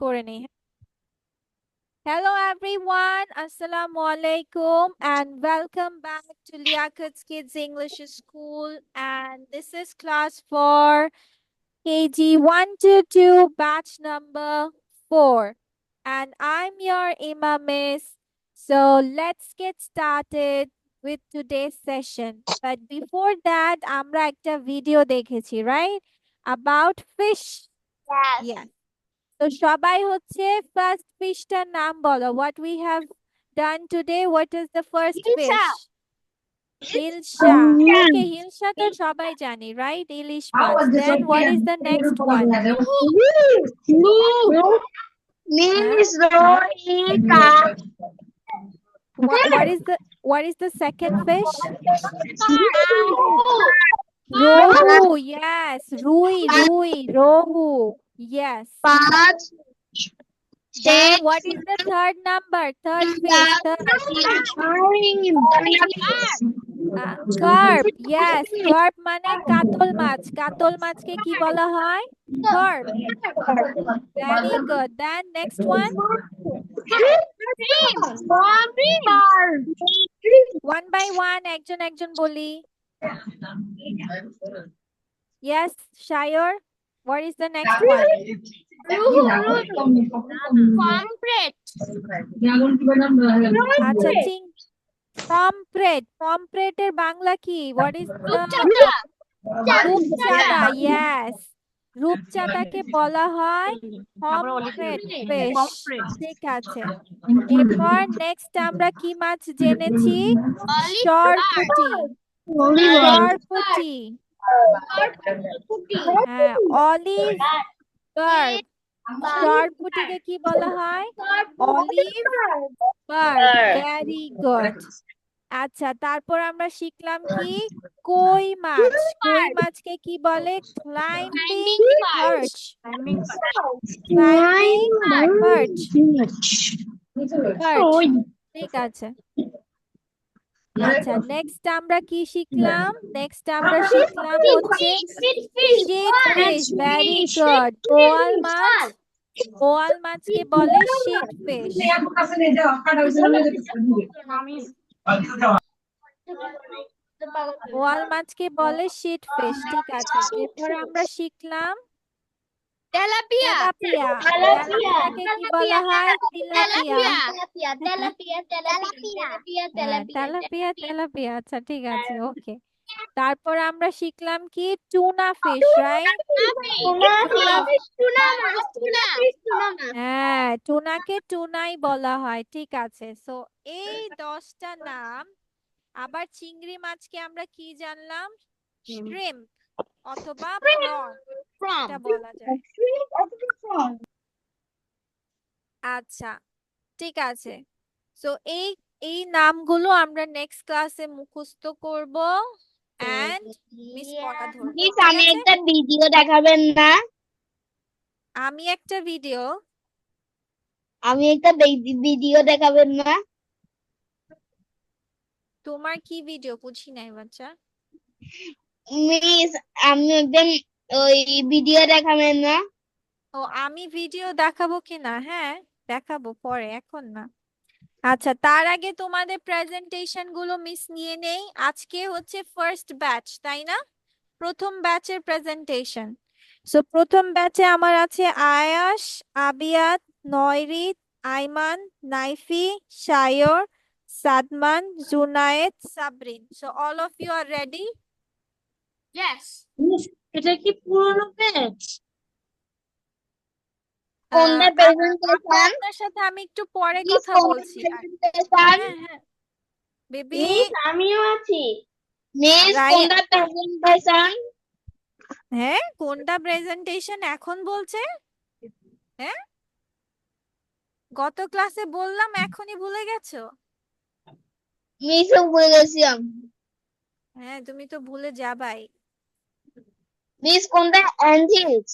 করে নেই। Hello everyone, Assalamu alaikum and welcome back to Liakat's Kids English School, and this is class for KG 122 batch number 4, and I'm your Imam Miss. So let's get started with today's session. But before that, আমরা একটা video দেখেছি, right? About fish. Yes. তো সবাই হচ্ছে first ফিশটার নাম বলো। What we have done today, what is the first fish? Hilsa. Okay, hilsa তো সবাই জানি, right? Ilish much. Then what is the next one? What is the second fish? Rohu. Yes, Rui, Rohu. Yes. Then what is the third number? Third fish. Carp. Yes, carp মানে কাতল মাছ। কাতল মাছকে কি বলা হয়? Carp. Very good. Then next one. One by one, একজন বলি। Yes, Shayur. What is the next one? আচ্ছা, পমফ্রেট এর বাংলা কি? What is the রূপচাঁদা? Yes, রূপচাঁদাকে বলা হয় পমফ্রেট ফিশ। ঠিক আছে, এরপর নেক্সট আমরা কি মাছ জেনেছি? সরপুঁটি। হ্যাঁ, অলিভ বার্ড। সরপুঁটিকে কি বলা হয়? Olive bird. Very good. আচ্ছা, তারপর আমরা শিখলাম কি? কই মাছ। কই মাছকে কি বলে? ক্লাইম্বিং পার্চ। ঠিক আছে। আচ্ছা, নেক্সট আমরা কি শিখলাম? নেক্সট আমরা শিখলাম হচ্ছে শিট ফিশ। Very good. বোয়াল মাছ। বোয়াল মাছকে বলে শিট ফিশ। বোয়াল মাছকে বলে শিট ফিশ। ঠিক আছে, এরপর আমরা শিখলাম তেলাপিয়া। তেলাপিয়াকে কি বলা হয়? তেলাপিয়া। আচ্ছা, ঠিক আছে, ওকে। তারপর আমরা শিখলাম কি? Tuna fish, right? হ্যাঁ, টুনাকে টুনাই বলা হয়। ঠিক আছে, সো এই 10টা নাম। আবার চিংড়ি মাছকে আমরা কি জানলাম? শ্রিম্প অথবা প্রন এটা বলা যায়। আচ্ছা, ঠিক আছে, সো এই নামগুলো আমরা নেক্সট ক্লাসে মুখস্থ করব এন্ড মিস পড়া ধরব। মিস আমি একটা ভিডিও দেখাবেন না? আমি একটা ভিডিও দেখাবেন না? তোমার কি ভিডিও? বুঝি নাই বাচ্চা। মিস আমি একদম ওই ভিডিও দেখাবেন না? ও, আমি ভিডিও দেখাবো কিনা? হ্যাঁ, দেখাবো পরে, এখন না। আচ্ছা, তার আগে তোমাদের প্রেজেন্টেশন গুলো মিস নিয়ে নেই। আজকে হচ্ছে ফার্স্ট ব্যাচ, তাই না? প্রথম ব্যাচের প্রেজেন্টেশন। সো প্রথম ব্যাচে আমার আছে Ayash, Abiyat, Noyrit, Aiman, Naifi, Shayer, Sadman, Junaid, Sabrin. So all of you are ready? Yes. এটা কি পুরনো ব্যাচ? কোনটা প্রেজেন্টেশন? আপনার সাথে আমি একটু পরে কথা বলছি। হ্যাঁ বেবি, মিস আমিও আছি। মিস কোনটা প্রেজেন্টেশন? হ্যাঁ, কোনটা প্রেজেন্টেশন এখন বলছে? হ্যাঁ, গত ক্লাসে বললাম, এখনই ভুলে গেছো? মিস ভুলে গেছি আমি। হ্যাঁ, তুমি তো ভুলে যাবাই। মিস কোনটা angels?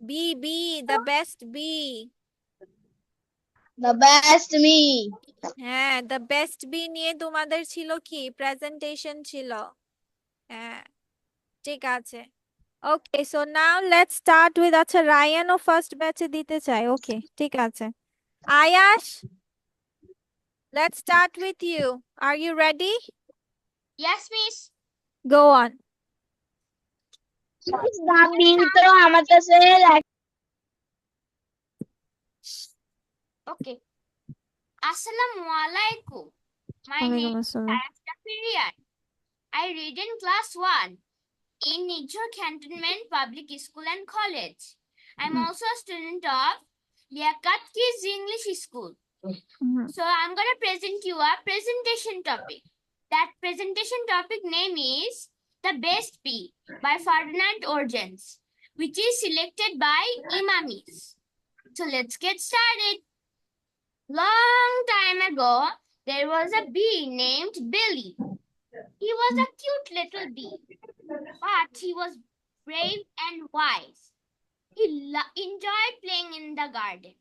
Bee, the best bee. The best me. হ্যাঁ, দ্য বেস্ট বি নিয়ে তোমাদের ছিল কি? প্রেজেন্টেশন ছিল। হ্যাঁ, ঠিক আছে। Okay, so now let's start with আচ্ছা রায়ান ও ফার্স্ট ব্যাচে দিতে চাই ওকে ঠিক আছে আয়াশ let's start with you are you ready Yes, miss. go on তো আমার কাছে Okay. Assalamu alaikum. My name is Ayashta Firian. I read in class 1 in Nijor Cantonment Public School and College. I'm also a student of Liaquat Kids English School. So I'm going to present you a presentation topic. That presentation topic name is The Best Bee by Ferdinand Orgens, which is selected by Imamis. So let's get started. Long time ago, there was a bee named Billy. He was a cute little bee, but he was brave and wise. He enjoyed playing in the garden.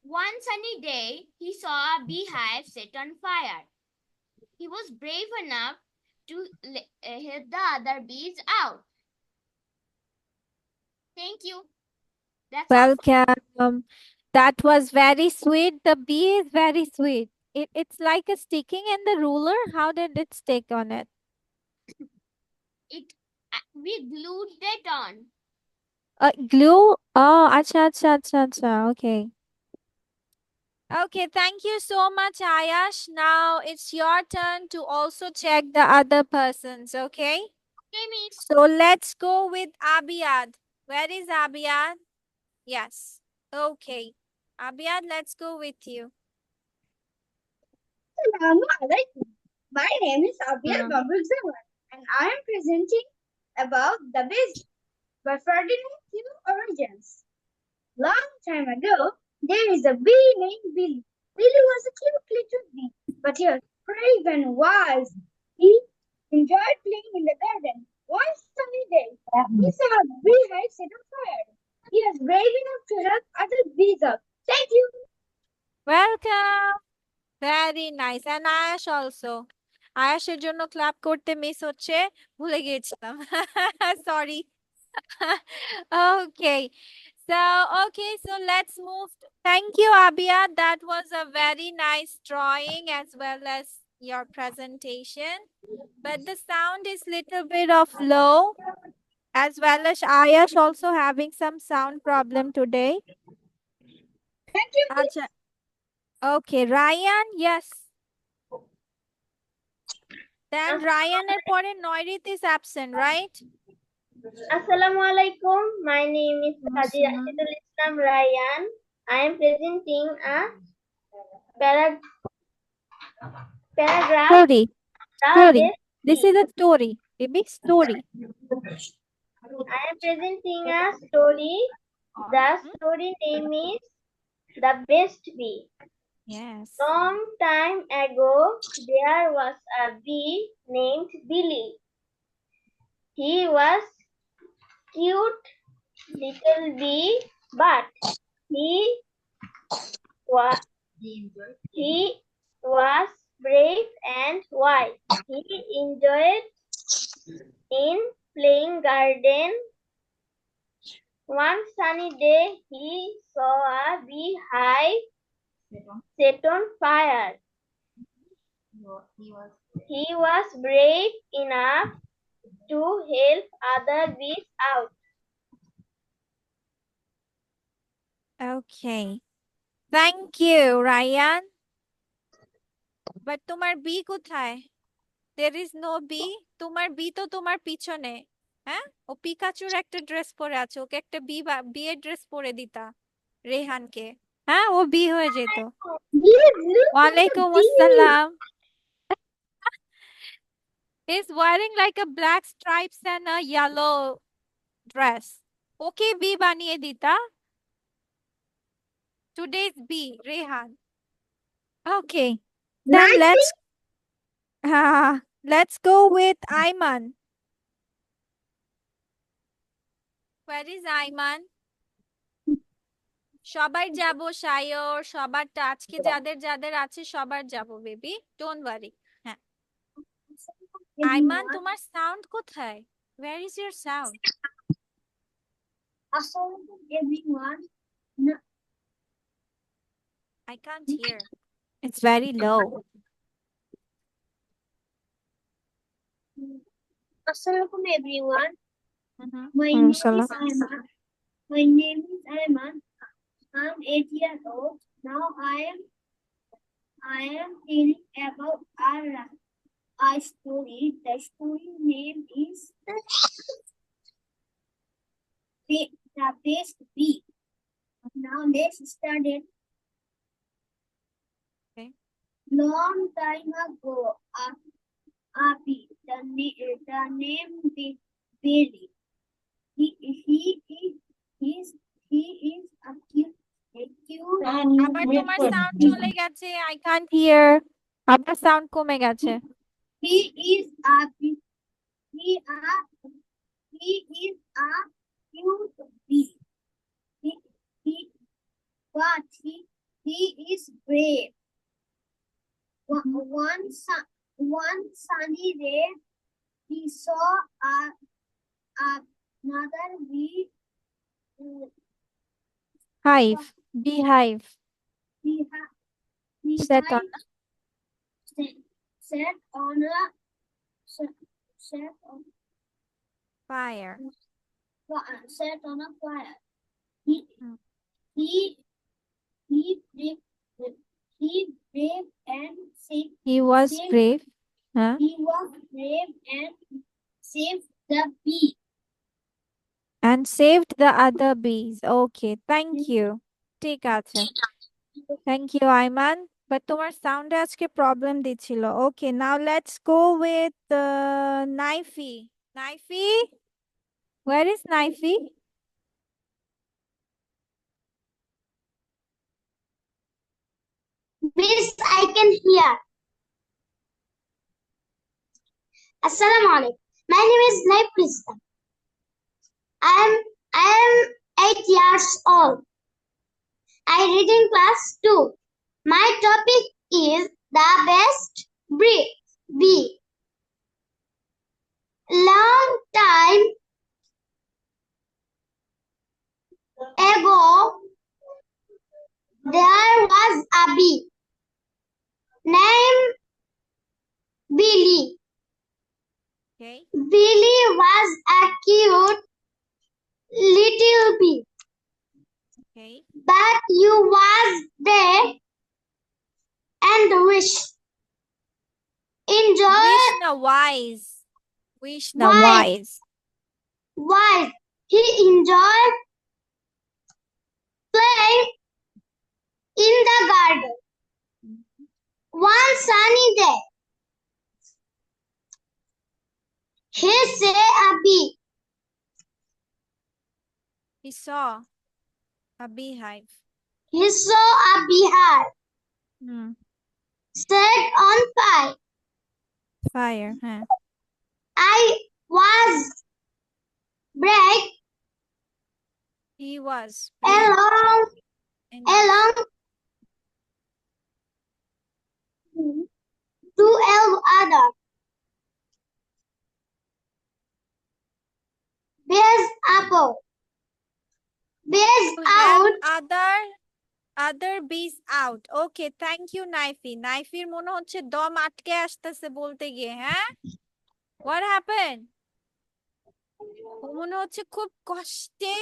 One sunny day, he saw a beehive set on fire. He was brave enough to help the other bees out. Thank you. That's all. welcome that was very sweet the bee is very sweet it's like a sticking in the ruler how did it stick on it We glued it on. glue oh acha okay okay thank you so much Ayash now it's your turn to also check the other persons okay Okay, miss. so let's go with Abiyad where is Abiyad yes okay Abiyad let's go with you My name is Abia Babul Zaman, and I am presenting about the best by Ferdinand Q. Origins. Long time ago, there is a bee named Billy. Billy was a cute little bee, but he was brave and wise. He enjoyed playing in the garden. One sunny day, he saw a beehive set on fire. He was brave enough to help other bees out. Thank you. welcome very nice and Ayash also আয়াশের জন্য clap করতে miss হচ্ছে ভুলে গিয়েছিলাম sorry okay so let's move thank you Abia that was a very nice drawing as well as your presentation but the sound is little bit of low as well as Ayash also having some sound problem today Thank you. Acha. Okay Ryan yes then Ryan এর পরে Noirit is absent right Assalamualaikum. My name is Kadir Rashidul Islam Ryan. I am presenting a paragraph. Story. This is a story. Baby story. I am presenting a story. The story name is The Best Bee. Yes. Long time ago, there was a bee named Billy. He was cute little bee, but he was brave and wise. He enjoyed in playing garden. One sunny day, he saw a beehive set on fire. He was brave enough to help other bees out. Okay. Thank you, Ryan. But তোমার B কোথায়? There is no bee. তোমার B তো তোমার পিছনে। হ্যাঁ? ও পিকাচুর একটা dress পরে আছে। ওকে একটা বিয়ের ড্রেস পরে দিতা। রেহানকে। হ্যাঁ? ও বি হয়ে যেত। ওয়ালাইকুম আসসালাম। He's wearing like a black stripes and a yellow dress. Okay, bee বানিয়ে দিতা। Today's bee, Rehan. Okay. Then let's go with Ayman. Where is Ayman? সবার যাব সায়র সবারটা আজকে যাদের যাদের আছে সবার যাব বেবি ডোন্ট ওয়ারি হ্যাঁ আইমান তোমার সাউন্ড কোথায় Where is your sound? Assalamualaikum everyone. No, I can't hear. It's very low. Assalamualaikum everyone. Mhm. My name is Ayman. My name is Ayman. I'm 8 years old. Now I am telling about our story. The story name is The Best Bee. Now let's start it. Okay. Long time ago, a bee, the name Billy. He is a cute আবার তোমার sound চলে গেছে। I can't hear. আবার sound কমে গেছে। He is a bee. He is a cute bee. But he is brave. One sunny day, he saw another bee. Hive. Beehive. Set on. Set on a Fire. set on a fire. Hmm. He brave and safe. He was brave. Huh? He was brave and saved the bee. And saved the other bees. Okay, thank you. ঠিক আছে। Thank you, Ayman. But তোমার sound আজকে problem দিচ্ছিল। Okay, now let's go with Naifi. Naifi? Where is Naifi? Miss, I can hear. Assalamu alaikum. My name is Naif Krista. I am 8 years old. I read in class 2. My topic is the best bee. Long time ago, there was a bee named Billy. Okay. Billy was a cute little bee, Okay. but you was brave and enjoy Vishna wise. Vishna Wise. wise. wise. He enjoyed playing in the garden. One sunny day, he saw a bee. He saw a beehive. He saw a beehive Hmm. set on fire. Fire. Huh? I was brave He was. along to other bees apple. Bees To out. help other bees out. Okay, thank you, Naifi. Naifir মনে হচ্ছে দম আটকে আসতেছে বলতে গিয়ে, হ্যাঁ? What happened? ও মনে হচ্ছে খুব কষ্টে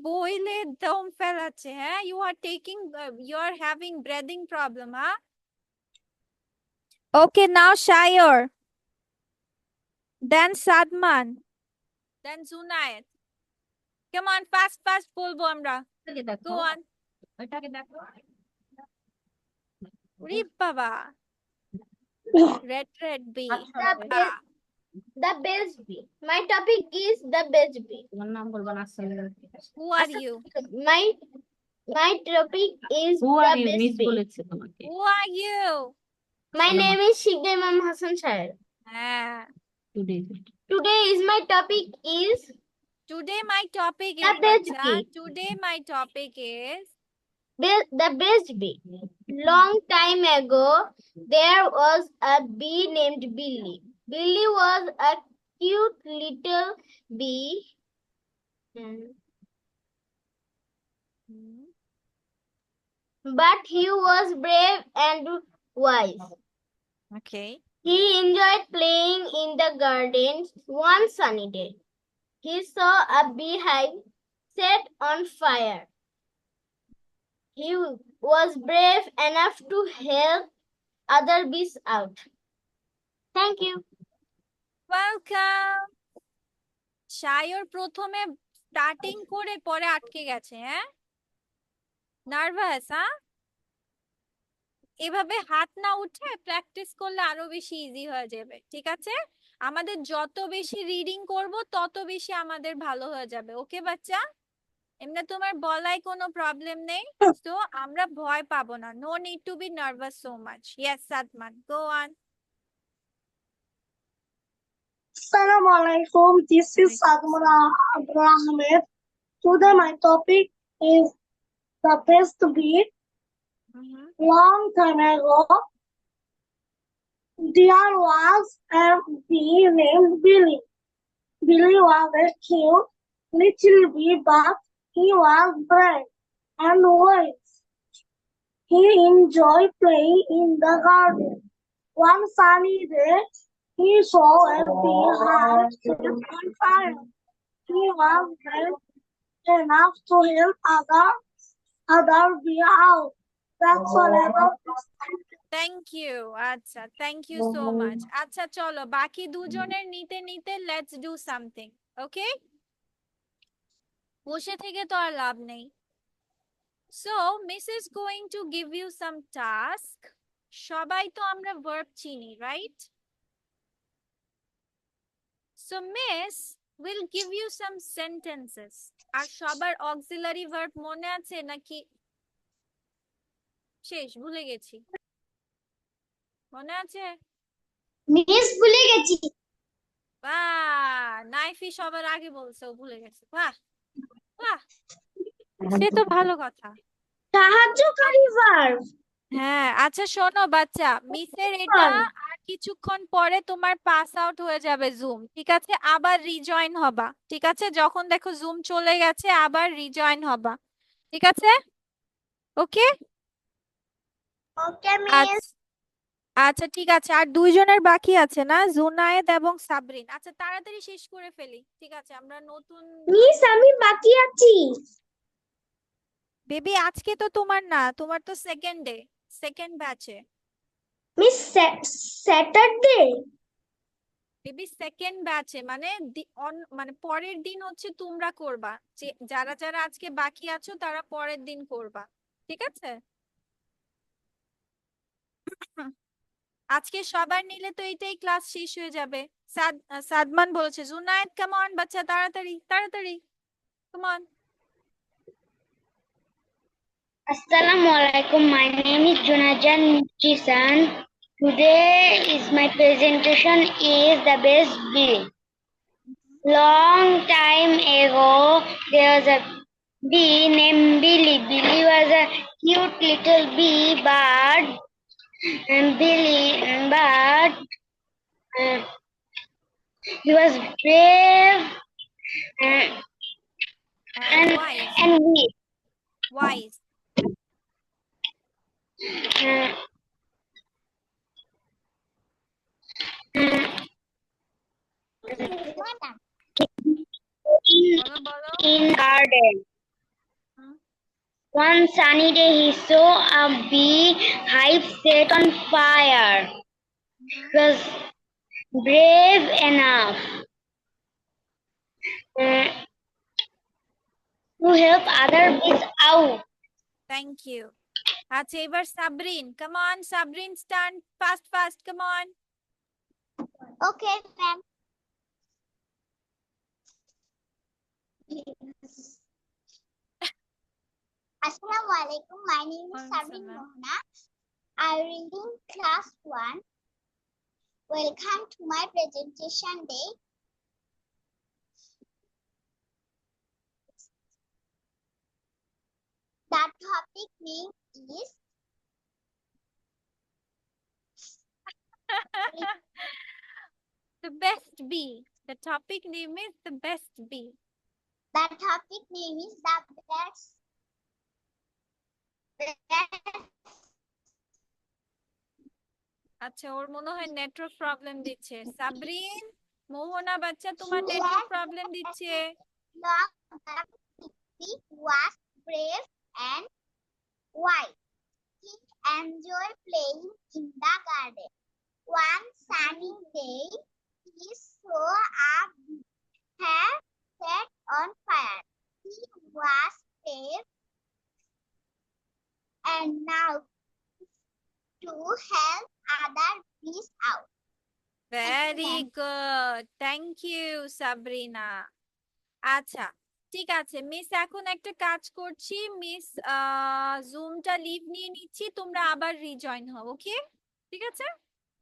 বইলে দম ফেলাচ্ছে, হ্যাঁ? You are having breathing problem, huh? Okay, now Shayur. Then Sadman. Then Zunayat. Come on, fast বলবো আমরা। Go on. ওরে বাবা। Red bee. The best bee. My topic is the best bee. Who are you? My topic is Who the are you? best Miss bee. বলেছে তোমাকে। Who are you? My name is Shikdar Imam Hassan Shair. হ্যাঁ। Today is my topic is Today my topic The is best Bacha. bee. Today my topic is the best bee. Long time ago, there was a bee named Billy. Billy was a cute little bee. But he was brave and wise. Okay. He enjoyed playing in the garden one sunny day. He saw a beehive set on fire. He was brave enough to help other bees out. Thank you. Welcome. Sayar প্রথমে starting করে পরে আটকে গেছে, হ্যাঁ? Nervous, হ্যাঁ? এভাবে হাত না উঠে প্র্যাকটিস করলে আরো বেশি ইজি হয়ে যাবে, ঠিক আছে? আমাদের যত বেশি রিডিং করব তত বেশি আমাদের ভালো হয়ে যাবে। ওকে বাচ্চা? এমনি তোমার বলায় কোনো প্রবলেম নেই, তো আমরা ভয় পাবো না। No need to be nervous so much. Yes Sadman, go on. Assalamu alaikum. This is Sadman Ahmed. Today my topic is the best bee. Long time ago, there was a bee named Billy. Billy was a cute little bee, but he was brave and wise. He enjoyed playing in the garden. One sunny day, he saw a beehive set on fire. He was brave enough to help other bee out. That's all about this. Thank you. আচ্ছা, thank you so much. আচ্ছা চলো বাকি দুজনের নিতে নিতে let's do something. ওকে, বসে থেকে তো আর লাভ নেই। So miss is going to give you some task. সবাই তো আমরা ভার্ব চিনি, right? So miss will give you some sentences. আর সবার অক্সিলারি ভার্ব মনে আছে নাকি শেষ ভুলে গেছি? মনে আছে? মিস ভুলে গেছি। বাহ, নাইফি সবার আগে বলছে ও ভুলে গেছে। বাহ বাহ, সে তো ভালো কথা। সাহায্যকারী ভার্ব। হ্যাঁ, আচ্ছা শোনো বাচ্চা, মিসের এটা আর কিছুক্ষণ পরে তোমার পাস আউট হয়ে যাবে জুম, ঠিক আছে? আবার রিজয়েন হবা, ঠিক আছে? যখন দেখো জুম চলে গেছে আবার রিজয়েন হবা, ঠিক আছে? ওকে ওকে মিস। আচ্ছা ঠিক আছে, আর দুইজনের বাকি আছে না, জুনায়েদ এবং সাবরিন। আচ্ছা তাড়াতাড়ি শেষ করে ফেলি, ঠিক আছে? আমরা নতুন মিস আমি বাকি আছি। বেবি আজকে তো তোমার না, তোমার তো সেকেন্ড ব্যাচে। Miss Saturday. বেবি সেকেন্ড ব্যাচে মানে মানে পরের দিন হচ্ছে তোমরা করবা, যে যারা যারা আজকে বাকি আছো তারা পরের দিন করবা, ঠিক আছে? আজকে সবার নিলে তো এইটাই ক্লাস শেষ হয়ে যাবে। সাদমান বলেছে জুনায়েদ কাম অন বাচ্চা, তাড়াতাড়ি তাড়াতাড়ি, come on. Assalamu alaikum. My name is Junajan Chisan. Today is my presentation is the best bee. Long time ago, there was a bee named Billy. Billy was a cute little bee, but he was brave and weak. Wise বলো বলো। In garden. One sunny day, he saw a beehive set on fire. He was brave enough to help other bees out. Thank you. আচ্ছা এবার Sabrin, come on Sabrin, stand fast fast, come on. Okay, ma'am. Assalamu alaikum. My name is Sabrin Mohana. I'm reading class 1. Welcome to my presentation day. The topic name is The best bee. The topic name is the best bee. The topic name is the best. আচ্ছা, ওর মনে হয় network problem দিচ্ছে। সাবরিন, মোহনা বাচ্চা, তোমার network problem দিচ্ছে। Long the bee was brave and wise. He enjoyed playing in the garden. One sunny day, he saw a bee had set on fire. He was brave and now to help other bees out. Very good, thank you Sabrina. আচ্ছা, ঠিক আছে miss, এখন একটা কাজ করছি miss, জুমটা leave নিয়ে নিচ্ছি, তোমরা আবার রিজয়েন হও, ওকে? ঠিক আছে।